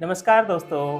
नमस्कार दोस्तों,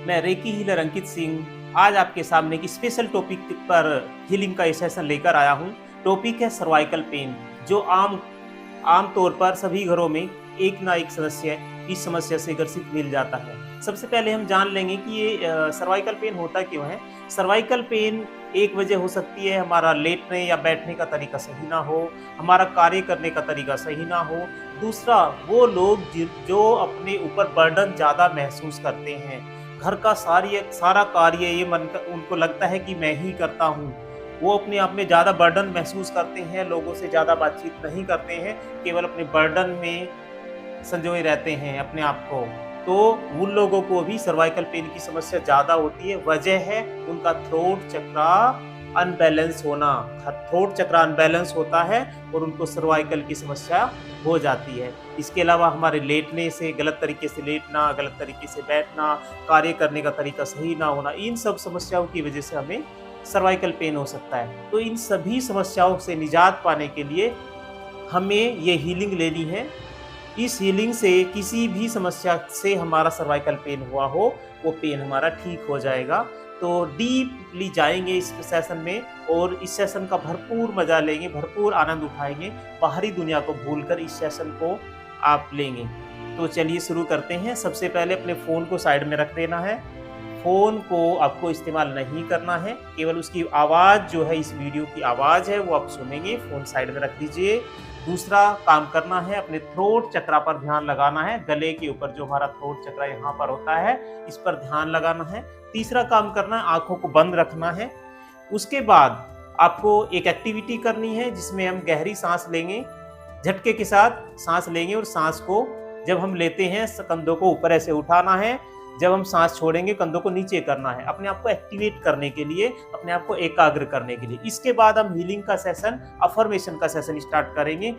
मैं रेकी हीलर अंकित सिंह आज आपके सामने एक स्पेशल टॉपिक पर हीलिंग का सेशन लेकर आया हूँ। टॉपिक है सर्वाइकल पेन, जो आम तौर पर सभी घरों में एक ना एक सदस्य इस समस्या से ग्रसित मिल जाता है। सबसे पहले हम जान लेंगे कि ये सर्वाइकल पेन होता क्यों है। सर्वाइकल पेन एक वजह हो सकती है हमारा लेटने या बैठने का तरीका सही ना हो, हमारा कार्य करने का तरीका सही ना हो। दूसरा, वो लोग जो अपने ऊपर बर्डन ज़्यादा महसूस करते हैं, घर का सारा कार्य ये मन उनको लगता है कि मैं ही करता हूँ। वो अपने आप में ज़्यादा बर्डन महसूस करते हैं, लोगों से ज़्यादा बातचीत नहीं करते हैं, केवल अपने बर्डन में संजोए रहते हैं अपने आप को। तो उन लोगों को भी सर्वाइकल पेन की समस्या ज़्यादा होती है। वजह है उनका थ्रोट चक्रा अनबैलेंस होना। थ्रोट चक्रा अनबैलेंस होता है और उनको सर्वाइकल की समस्या हो जाती है। इसके अलावा हमारे लेटने से, गलत तरीके से लेटना, गलत तरीके से बैठना, कार्य करने का तरीका सही ना होना, इन सब समस्याओं की वजह से हमें सर्वाइकल पेन हो सकता है। तो इन सभी समस्याओं से निजात पाने के लिए हमें ये हीलिंग लेनी है। इस हीलिंग से किसी भी समस्या से हमारा सर्वाइकल पेन हुआ हो, वो पेन हमारा ठीक हो जाएगा। तो डीपली जाएंगे इस सेशन में और इस सेशन का भरपूर मजा लेंगे, भरपूर आनंद उठाएंगे। बाहरी दुनिया को भूलकर इस सेशन को आप लेंगे। तो चलिए शुरू करते हैं। सबसे पहले अपने फ़ोन को साइड में रख देना है। फ़ोन को आपको इस्तेमाल नहीं करना है, केवल उसकी आवाज़ जो है, इस वीडियो की आवाज़ है वो आप सुनेंगे। फ़ोन साइड में रख दीजिए। दूसरा काम करना है, अपने थ्रोट चक्रा पर ध्यान लगाना है। गले के ऊपर जो हमारा थ्रोट चक्रा यहाँ पर होता है, इस पर ध्यान लगाना है। तीसरा काम करना है, आँखों को बंद रखना है। उसके बाद आपको एक एक्टिविटी करनी है जिसमें हम गहरी साँस लेंगे, झटके के साथ साँस लेंगे और साँस को जब हम लेते हैं कंधों को ऊपर ऐसे उठाना है, जब हम सांस छोड़ेंगे कंधों को नीचे करना है, अपने आप को एक्टिवेट करने के लिए, अपने आप को एकाग्र करने के लिए। इसके बाद हम हीलिंग का सेशन, अफर्मेशन का सेशन स्टार्ट करेंगे।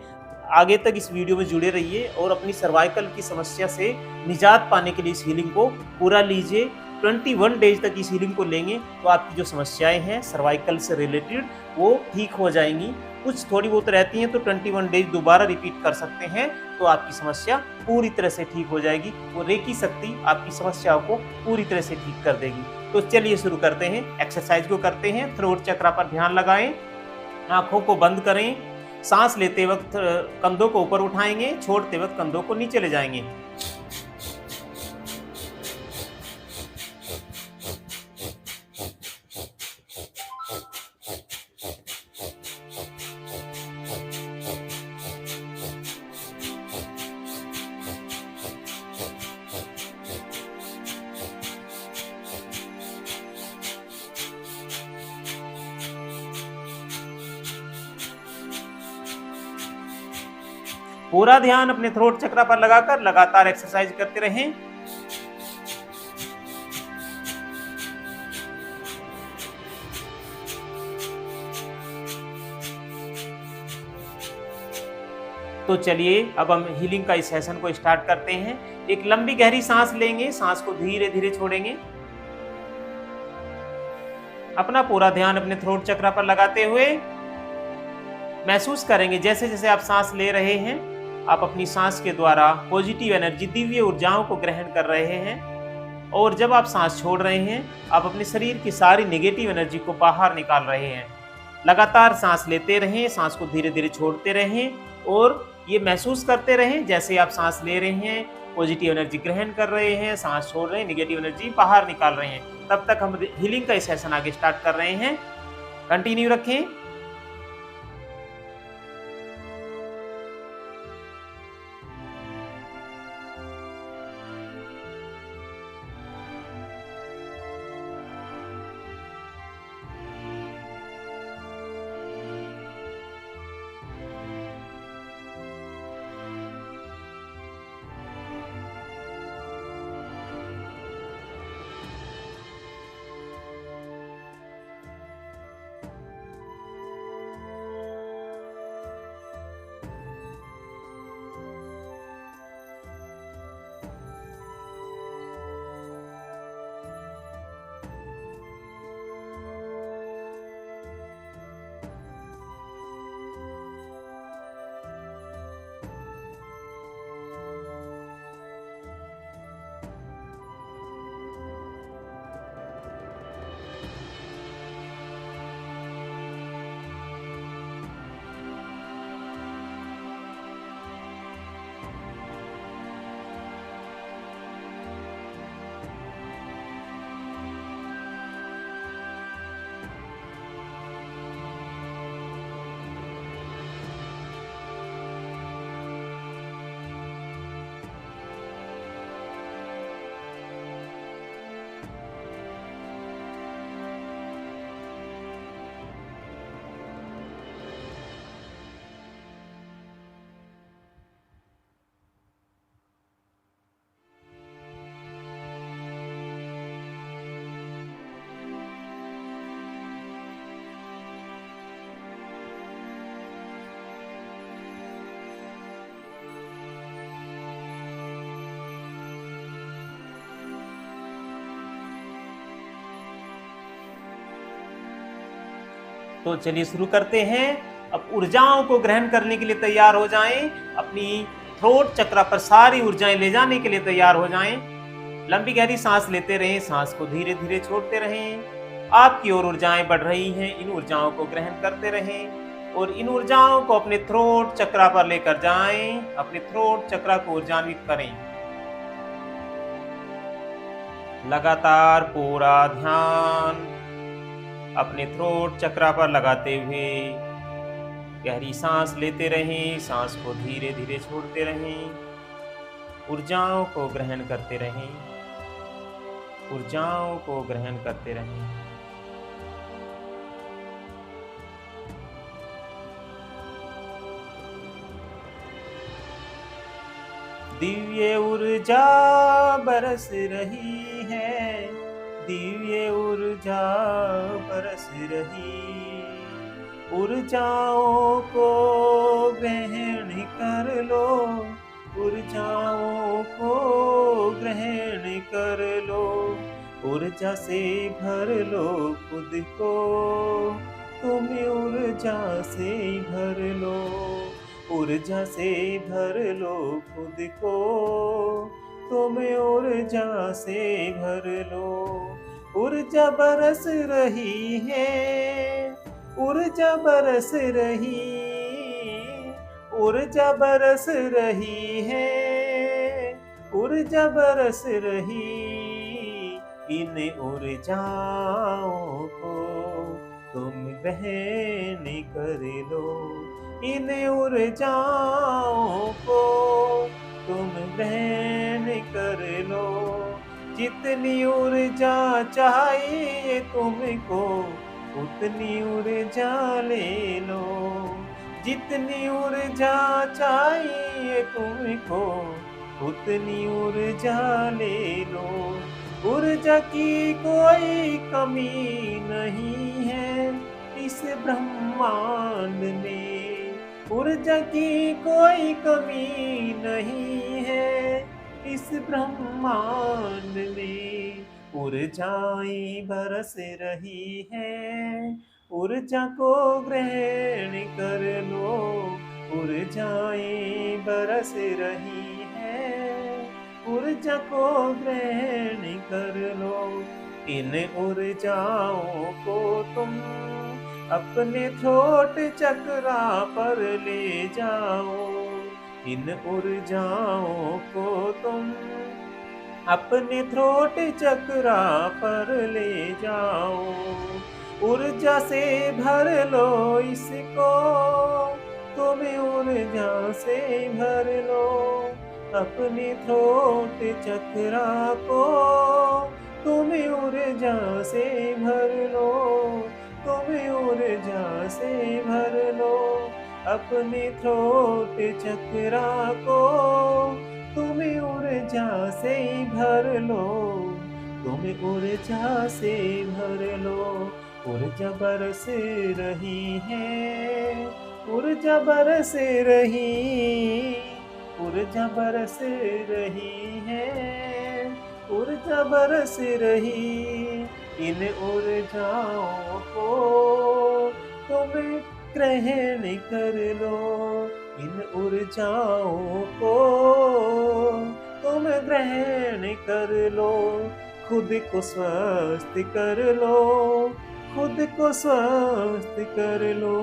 आगे तक इस वीडियो में जुड़े रहिए और अपनी सर्वाइकल की समस्या से निजात पाने के लिए इस हीलिंग को पूरा लीजिए। 21 डेज तक इस हीलिंग को लेंगे तो आपकी जो समस्याएं हैं सर्वाइकल से रिलेटेड वो ठीक हो जाएंगी। कुछ थोड़ी बहुत रहती हैं तो 21 डेज दोबारा रिपीट कर सकते हैं, तो आपकी समस्या पूरी तरह से ठीक हो जाएगी। वो रेकी शक्ति आपकी समस्याओं को पूरी तरह से ठीक कर देगी। तो चलिए शुरू करते हैं। एक्सरसाइज को करते हैं। थ्रोट चक्रा पर ध्यान लगाएं, आंखों को बंद करें। सांस लेते वक्त कंधों को ऊपर उठाएंगे, छोड़ते वक्त कंधों को नीचे ले जाएंगे। पूरा ध्यान अपने थ्रोट चक्रा पर लगाकर लगातार एक्सरसाइज करते रहें। तो चलिए अब हम हीलिंग का इस सेशन को स्टार्ट करते हैं। एक लंबी गहरी सांस लेंगे, सांस को धीरे धीरे छोड़ेंगे। अपना पूरा ध्यान अपने थ्रोट चक्रा पर लगाते हुए महसूस करेंगे जैसे जैसे आप सांस ले रहे हैं, आप अपनी सांस के द्वारा पॉजिटिव एनर्जी, दिव्य ऊर्जाओं को ग्रहण कर रहे हैं। और जब आप सांस छोड़ रहे हैं, आप अपने शरीर की सारी नेगेटिव एनर्जी को बाहर निकाल रहे हैं। लगातार सांस लेते रहें, सांस को धीरे धीरे छोड़ते रहें और ये महसूस करते रहें जैसे आप सांस ले रहे हैं, पॉजिटिव एनर्जी ग्रहण कर रहे हैं, सांस छोड़ रहे हैं, नेगेटिव एनर्जी बाहर निकाल रहे हैं। तब तक हम हीलिंग का सेशन आगे स्टार्ट कर रहे हैं। कंटिन्यू रखें। तो चलिए शुरू करते हैं। अब ऊर्जाओं को ग्रहण करने के लिए तैयार हो जाएं। अपनी थ्रोट चक्र पर सारी ऊर्जाएं ले जाने के लिए तैयार हो जाएं। लंबी गहरी सांस लेते रहें, सांस को धीरे धीरे छोड़ते रहें। आपकी ओर ऊर्जाएं बढ़ रही हैं, इन ऊर्जाओं को ग्रहण करते रहें और इन ऊर्जाओं को अपने थ्रोट चक्र पर लेकर जाएं। अपने थ्रोट चक्र को ऊर्जान्वित करें। लगातार पूरा ध्यान अपने थ्रोट चक्र पर लगाते हुए गहरी सांस लेते रहें, सांस को धीरे धीरे छोड़ते रहें। ऊर्जाओं को ग्रहण करते रहें, ऊर्जाओं को ग्रहण करते रहें। दिव्य ऊर्जा बरस रही है, दिव्य ऊर्जा बरस रही। ऊर्जाओं को ग्रहण कर लो, ऊर्जाओं को ग्रहण कर लो। ऊर्जा से भर लो खुद को, तुम ऊर्जा से भर लो। ऊर्जा से भर लो खुद को, तुम ऊर्जा से भर लो। ऊर्जा बरस रही है, ऊर्जा बरस रही, ऊर्जा बरस रही है, ऊर्जा बरस रही। इन ऊर्जाओं को तुम ग्रहण कर लो, इन ऊर्जाओं को तुम ग्रहण कर लो। जितनी ऊर्जा चाहिए तुमको उतनी ऊर्जा ले लो, जितनी ऊर्जा चाहिए तुमको उतनी ऊर्जा ले लो। ऊर्जा की कोई कमी नहीं है इस ब्रह्मांड में, ऊर्जा की कोई कमी नहीं है इस ब्रह्मांड में। ऊर्जाएं बरस रही हैं, ऊर्जा को ग्रहण कर लो। ऊर्जाएं बरस रही हैं, ऊर्जा को ग्रहण कर लो। इन ऊर्जाओं को तुम अपने थ्रोट चक्रा पर ले जाओ, इन ऊर्जाओं को तुम अपने थ्रोट चक्रा पर ले जाओ। ऊर्जा से भर लो इसको, तुम ऊर्जा से भर लो। अपने थ्रोट चक्रा को तुम ऊर्जा से भर लो, तुम ऊर्जा से भर लो। अपने थ्रोट चक्रा को तुम ऊर्जा से भर लो, तुम ऊर्जा से भर लो। ऊर्जा बरस रही है, ऊर्जा बरस रही, ऊर्जा बरस रही है, ऊर्जा बरस रही। इन ऊर्जाओं को तुम ग्रहण कर लो, इन ऊर्जाओं को तुम ग्रहण कर लो। खुद को स्वस्थ कर लो, खुद को स्वस्थ कर लो,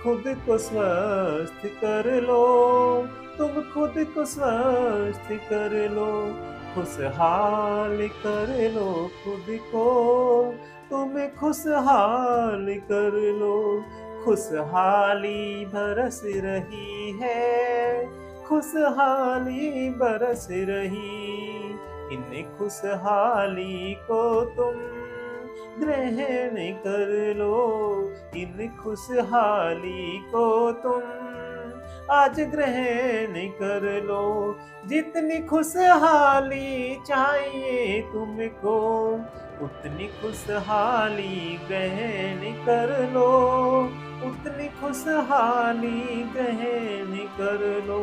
खुद को स्वस्थ कर लो। तुम खुद को स्वस्थ कर लो, खुशहाल कर लो खुद को, तुम खुशहाल कर लो। खुशहाली बरस रही है, खुशहाली बरस रही। इन खुशहाली को तुम ग्रहण कर लो, इन खुशहाली को तुम आज ग्रहण कर लो। जितनी खुशहाली चाहिए तुमको उतनी खुशहाली ग्रहण कर लो, उतनी खुशहाली ग्रहण कर लो।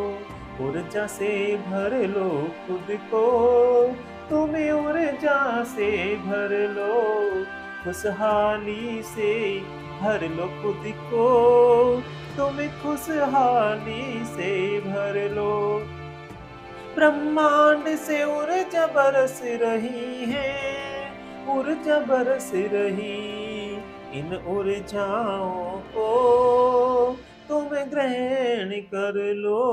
ऊर्जा से भर लो खुद को, तुम ऊर्जा से भर लो। खुशहाली से भर लो खुद को, तुम खुशहाली से भर लो। ब्रह्मांड से ऊर्जा बरस रही है, ऊर्जा बरस रही, इन ऊर्जाओं को तुम ग्रहण कर लो,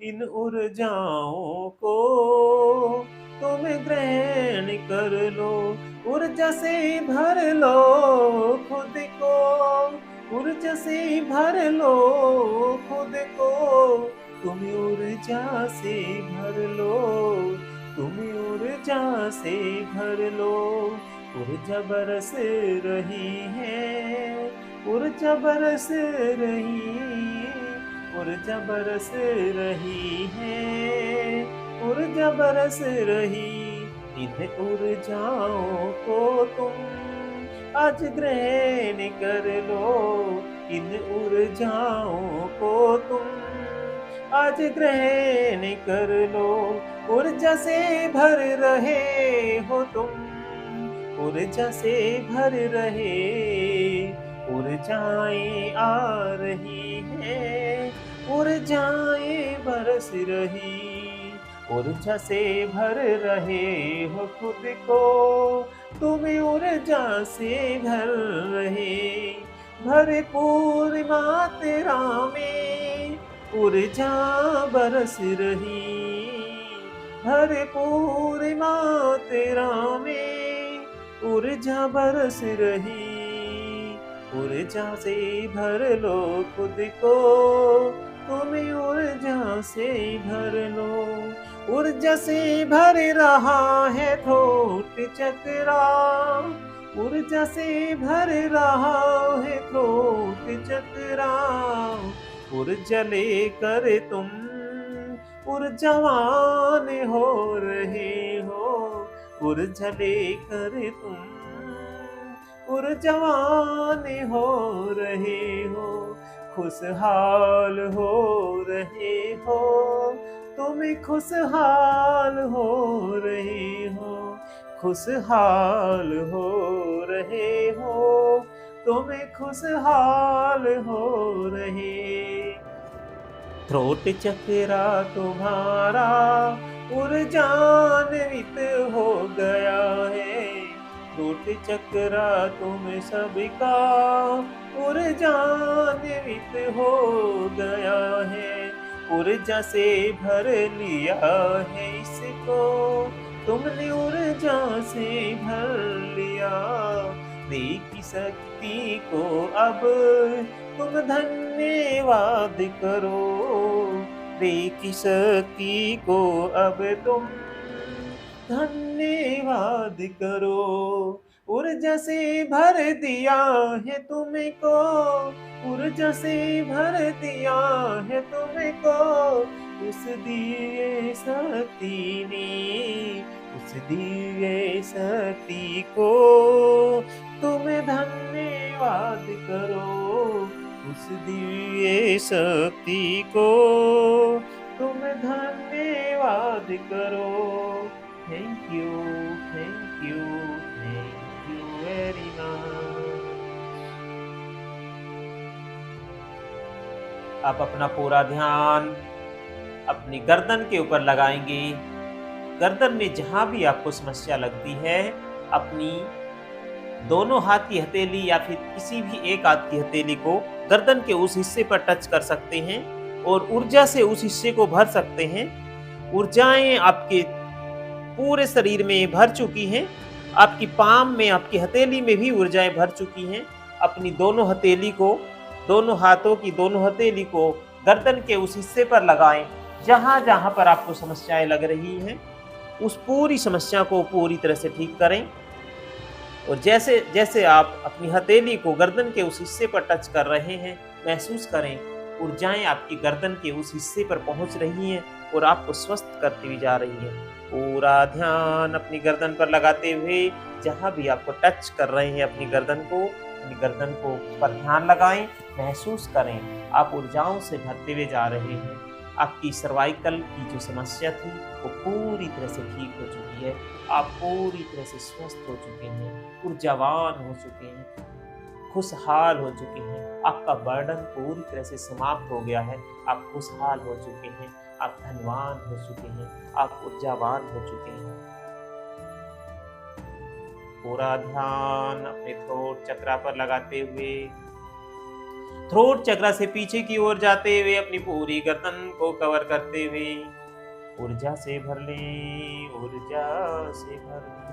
इन ऊर्जाओं को तुम ग्रहण कर लो। ऊर्जा से भर लो खुद को, ऊर्जा से भर लो खुद को, तुम ऊर्जा से भर लो, तुम ऊर्जा से भर लो। ऊर्जा बरस रही है, ऊर्जा बरस रही, ऊर्जा बरस रही है, ऊर्जा बरस रही। इन ऊर्जाओं को तुम आज ग्रहण कर लो, इन ऊर्जाओं को तुम आज ग्रहण कर लो। ऊर्जा से भर रहे हो तुम, ऊर्जा से भर रहे, ऊर्जाएं आ रही हैं, ऊर्जाएं बरस रही। ऊर्जा से भर रहे हो खुद को, तुम ऊर्जा से भर रहे। भरपूर मात्रा में ऊर्जा बरस रही, भरपूर मात्रा में ऊर्जा बरस रही। ऊर्जा से भर लो खुद को, तुम ऊर्जा से भर लो। ऊर्जा से भर रहा है थोट चक्रा, ऊर्जा से भर रहा है थोट चक्रा। ऊर्जा लेकर तुम ऊर्जावान हो रहे हो, ऊर्जा लेकर तुम ऊर्जावान हो रहे हो। खुशहाल हो रहे हो, तुम खुशहाल हो रहे हो, खुशहाल हो रहे हो, तुम खुशहाल हो रहे। थ्रोट चक्रा तुम्हारा ऊर्जान्वित हो गया है, थ्रोट चक्रा तुम सबका ऊर्जान्वित हो गया है। ऊर्जा से भर लिया है इसको, तुमने ऊर्जा से भर लिया। दे की शक्ति को अब तुम धन्यवाद करो, दे की शक्ति को अब तुम धन्यवाद करो। ऊर्जा से भर दिया है तुमको, ऊर्जा से भर दिया है तुमको। उस दिए शक्ति ने, उस दिए शक्ति को तुम धन्यवाद करो, उस दिए शक्ति को तुम धन्यवाद करो। Thank you, thank you, thank you very much. आप अपना पूरा ध्यान अपनी गर्दन के ऊपर लगाएंगे। गर्दन में जहां भी आपको समस्या लगती है, अपनी दोनों हाथ की हथेली या फिर किसी भी एक हाथ की हथेली को गर्दन के उस हिस्से पर टच कर सकते हैं और ऊर्जा से उस हिस्से को भर सकते हैं। ऊर्जाएं आपके पूरे शरीर में भर चुकी हैं, आपकी पाम में, आपकी हथेली में भी ऊर्जाएं भर चुकी हैं। अपनी दोनों हथेली को, दोनों हाथों की दोनों हथेली को गर्दन के उस हिस्से पर लगाएं जहां जहां पर आपको समस्याएं लग रही हैं। उस पूरी समस्या को पूरी तरह से ठीक करें और जैसे जैसे आप अपनी हथेली को गर्दन के उस हिस्से पर टच कर रहे हैं, महसूस करें ऊर्जाएं आपकी गर्दन के उस हिस्से पर पहुंच रही हैं और आपको स्वस्थ करती हुई जा रही हैं। पूरा ध्यान अपनी गर्दन पर लगाते हुए जहां भी आपको टच कर रहे हैं अपनी गर्दन को पर ध्यान लगाएं, महसूस करें आप ऊर्जाओं से भरते हुए जा रहे हैं। आपकी सर्वाइकल की जो समस्या थी वो पूरी तरह से ठीक हो चुकी है, आप पूरी तरह से स्वस्थ हो चुके हैं, ऊर्जावान हो चुके हैं, खुशहाल हो चुके हैं। आपका बर्डन पूरी तरह से समाप्त हो गया है। आप खुशहाल हो चुके हैं, आप धनवान हो चुके हैं, आप ऊर्जावान हो चुके हैं। पूरा ध्यान अपने थ्रोट चक्रा पर लगाते हुए, थ्रोट चक्रा से पीछे की ओर जाते हुए अपनी पूरी गर्दन को कवर करते हुए ऊर्जा से भर लें, ऊर्जा से भर लें।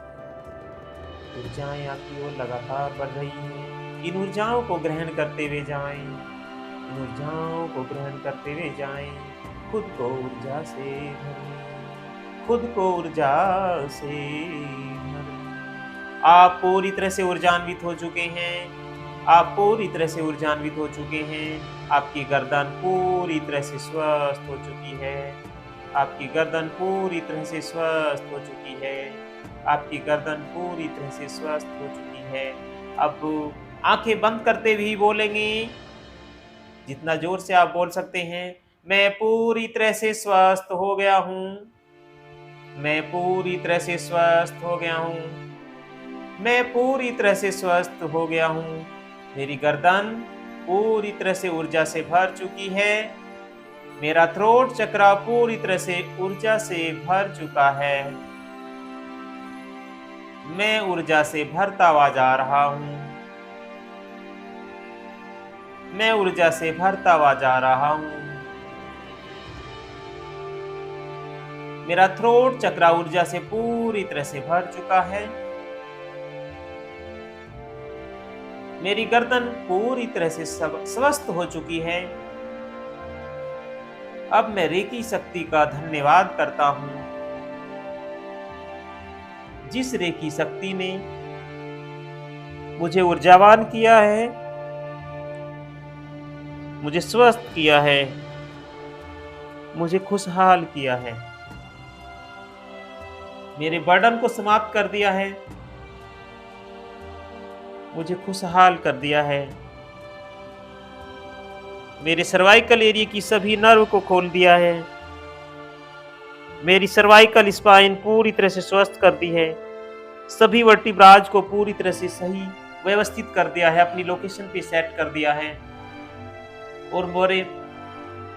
ऊर्जाएं आपकी ओर लगातार बढ़ रही हैं। इन ऊर्जाओं को ग्रहण करते हुए जाएं, इन ऊर्जाओं को ग्रहण करते हुए जाएं। खुद को ऊर्जा से भरें, खुद को ऊर्जा से भरें। आप पूरी तरह से ऊर्जान्वित हो चुके हैं। आप पूरी तरह से ऊर्जान्वित हो चुके हैं। आपकी गर्दन पूरी तरह से स्वस्थ हो चुकी है। आपकी गर्दन पूरी तरह से स्वस्थ हो चुकी है। आपकी गर्दन पूरी तरह से स्वस्थ हो चुकी है। अब आंखें बंद करते हुए बोलेंगे, जितना जोर से आप बोल सकते हैं, मैं पूरी तरह से स्वस्थ हो गया हूँ। मैं पूरी तरह से स्वस्थ हो गया हूँ। मैं पूरी तरह से स्वस्थ हो गया हूँ। मेरी गर्दन पूरी तरह से ऊर्जा से भर चुकी है। मेरा थ्रोट चक्रा पूरी तरह से ऊर्जा से भर चुका है। मैं ऊर्जा से भरता हुआ जा रहा हूँ। मैं ऊर्जा से भरता हुआ जा रहा हूँ। मेरा थ्रोट चक्रा ऊर्जा से पूरी तरह से भर चुका है। मेरी गर्दन पूरी तरह से स्वस्थ हो चुकी है। अब मैं रेकी शक्ति का धन्यवाद करता हूँ, जिस रेकी शक्ति ने मुझे ऊर्जावान किया है, मुझे स्वस्थ किया है, मुझे खुशहाल किया है, मेरे बर्डन को समाप्त कर दिया है, मुझे खुशहाल कर दिया है, मेरे सर्वाइकल एरिया की सभी नर्व को खोल दिया है, मेरी सर्वाइकल स्पाइन पूरी तरह से स्वस्थ कर दी है, सभी वर्टिब्राज को पूरी तरह से सही व्यवस्थित कर दिया है, अपनी लोकेशन पे सेट कर दिया है,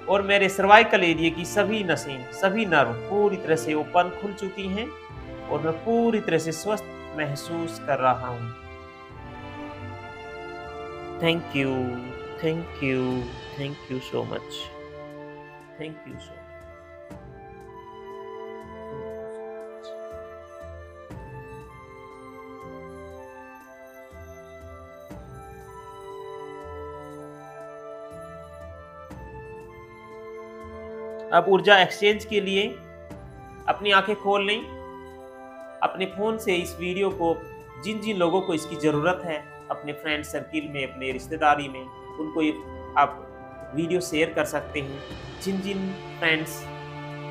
और मेरे सर्वाइकल एरिया की सभी नसें, सभी नर्व पूरी तरह से ओपन खुल चुकी हैं और मैं पूरी तरह से स्वस्थ महसूस कर रहा हूँ। Thank you, thank you, thank you so much, thank you so much. अब ऊर्जा एक्सचेंज के लिए अपनी आंखें खोल लें। अपने फोन से इस वीडियो को जिन जिन लोगों को इसकी ज़रूरत है, अपने फ्रेंड सर्किल में, अपने रिश्तेदारी में, उनको ये आप वीडियो शेयर कर सकते हैं। जिन जिन फ्रेंड्स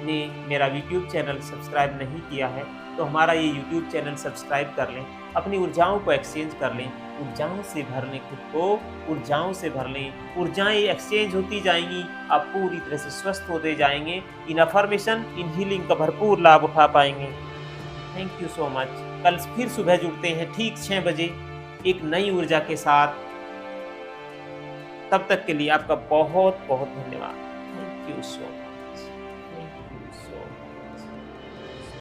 ने मेरा यूट्यूब चैनल सब्सक्राइब नहीं किया है, तो हमारा ये यूट्यूब चैनल सब्सक्राइब कर लें। अपनी ऊर्जाओं को एक्सचेंज कर लें, ऊर्जाओं से भर लें, खुद को ऊर्जाओं से भर लें। ऊर्जाएं एक्सचेंज होती जाएंगी, आप पूरी तरह से स्वस्थ होते जाएंगे। इन अफर्मेशन, इन हीलिंग का भरपूर लाभ उठा पाएंगे। Thank you so much. कल फिर सुबह जुड़ते हैं ठीक 6 बजे एक नई ऊर्जा के साथ। तब तक के लिए आपका बहुत बहुत धन्यवाद। Thank you so much.